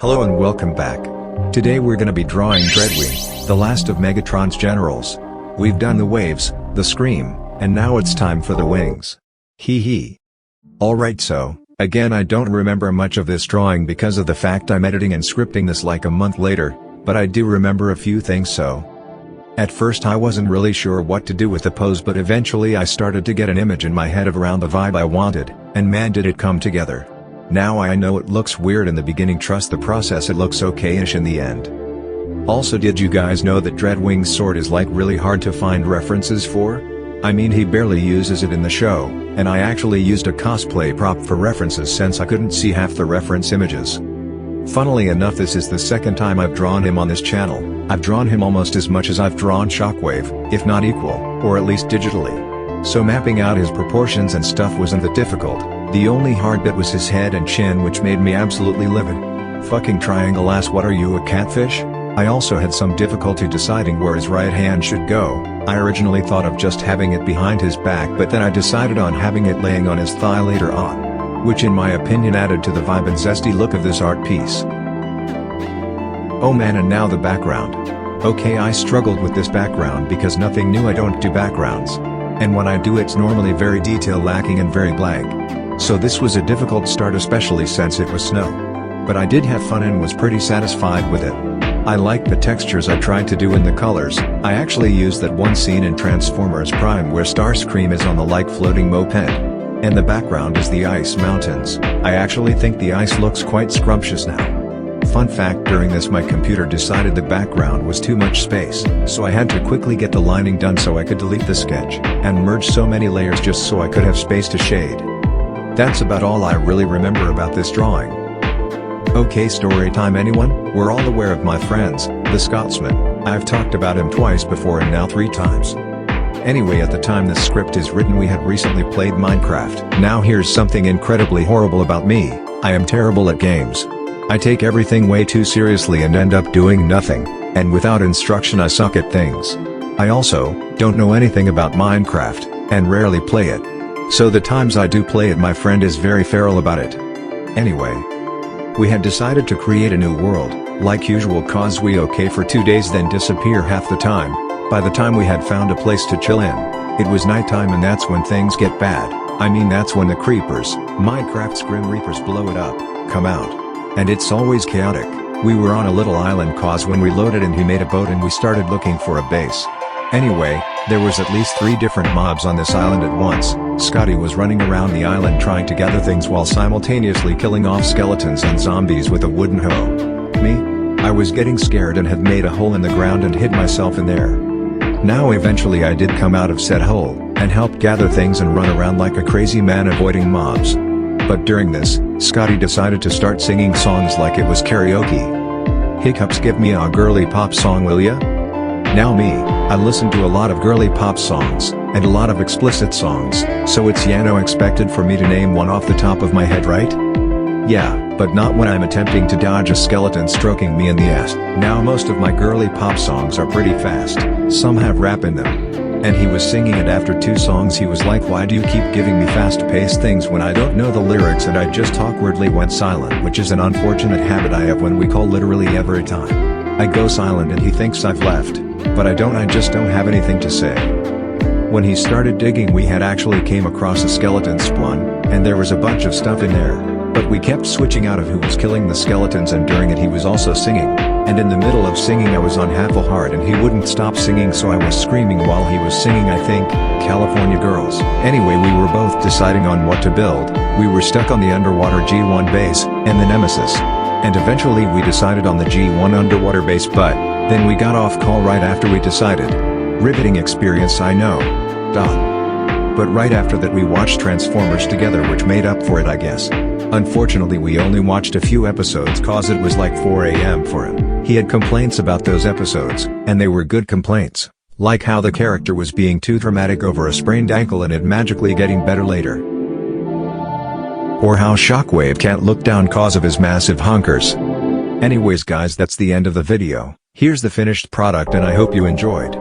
Hello and welcome back. Today we're gonna be drawing Dreadwing, the last of Megatron's generals. We've done the waves, the scream, and now it's time for the wings. Hee hee. Alright, so, again, I don't remember much of this drawing because of the fact I'm editing and scripting this like a month later, but I do remember a few things. So at first I wasn't really sure what to do with the pose, but eventually I started to get an image in my head of around the vibe I wanted, and man did it come together. Now I know it looks weird in the beginning, trust the process, it looks okay-ish in the end. Also, did you guys know that Dreadwing's sword is like really hard to find references for? I mean, he barely uses it in the show, and I actually used a cosplay prop for references since I couldn't see half the reference images. Funnily enough, this is the second time I've drawn him on this channel. I've drawn him almost as much as I've drawn Shockwave, if not equal, or at least digitally. So mapping out his proportions and stuff wasn't that difficult. The only hard bit was his head and chin, which made me absolutely livid. Fucking triangle ass, what are you, a catfish? I also had some difficulty deciding where his right hand should go. I originally thought of just having it behind his back, but then I decided on having it laying on his thigh later on, which in my opinion added to the vibe and zesty look of this art piece. Oh man, and now the background. Okay, I struggled with this background because nothing new, I don't do backgrounds. And when I do, it's normally very detail lacking and very blank. So this was a difficult start, especially since it was snow. But I did have fun and was pretty satisfied with it. I liked the textures I tried to do in the colors. I actually used that one scene in Transformers Prime where Starscream is on the like floating moped. And the background is the ice mountains. I actually think the ice looks quite scrumptious now. Fun fact, during this my computer decided the background was too much space, so I had to quickly get the lining done so I could delete the sketch, and merge so many layers just so I could have space to shade. That's about all I really remember about this drawing. Okay, story time anyone? We're all aware of my friends, the Scotsman. I've talked about him twice before and now 3 times. Anyway, at the time this script is written we had recently played Minecraft. Now here's something incredibly horrible about me. I am terrible at games. I take everything way too seriously and end up doing nothing, and without instruction I suck at things. I also don't know anything about Minecraft, and rarely play it. So the times I do play it my friend is very feral about it. Anyway, we had decided to create a new world, like usual, cause we okay for 2 days then disappear half the time. By the time we had found a place to chill in, it was nighttime, and that's when things get bad. I mean, that's when the creepers, Minecraft's Grim Reapers, blow it up, come out. And it's always chaotic. We were on a little island cause when we loaded and he made a boat and we started looking for a base. Anyway, there was at least 3 different mobs on this island at once. Scotty was running around the island trying to gather things while simultaneously killing off skeletons and zombies with a wooden hoe. Me? I was getting scared and had made a hole in the ground and hid myself in there. Now eventually I did come out of said hole, and helped gather things and run around like a crazy man avoiding mobs. But during this, Scotty decided to start singing songs like it was karaoke. Hiccups, give me a girly pop song will ya? Now me, I listen to a lot of girly pop songs, and a lot of explicit songs, so it's no expected for me to name one off the top of my head, right? Yeah, but not when I'm attempting to dodge a skeleton stroking me in the ass. Now most of my girly pop songs are pretty fast, some have rap in them. And he was singing it after 2 songs. He was like, why do you keep giving me fast-paced things when I don't know the lyrics? And I just awkwardly went silent, which is an unfortunate habit I have when we call literally every time. I go silent and he thinks I've left, but I don't, I just don't have anything to say. When he started digging we had actually came across a skeleton spawn, and there was a bunch of stuff in there, but we kept switching out of who was killing the skeletons, and during it he was also singing. And in the middle of singing I was on half a heart and he wouldn't stop singing, so I was screaming while he was singing, I think, California Girls. Anyway, we were both deciding on what to build. We were stuck on the underwater G1 base, and the Nemesis. And eventually we decided on the G1 underwater base, but then we got off call right after we decided. Riveting experience, I know. But right after that we watched Transformers together, which made up for it, I guess. Unfortunately we only watched a few episodes cause it was like 4 AM for him. He had complaints about those episodes, and they were good complaints. Like how the character was being too dramatic over a sprained ankle and it magically getting better later. Or how Shockwave can't look down cause of his massive hunkers. Anyways guys, that's the end of the video. Here's the finished product and I hope you enjoyed.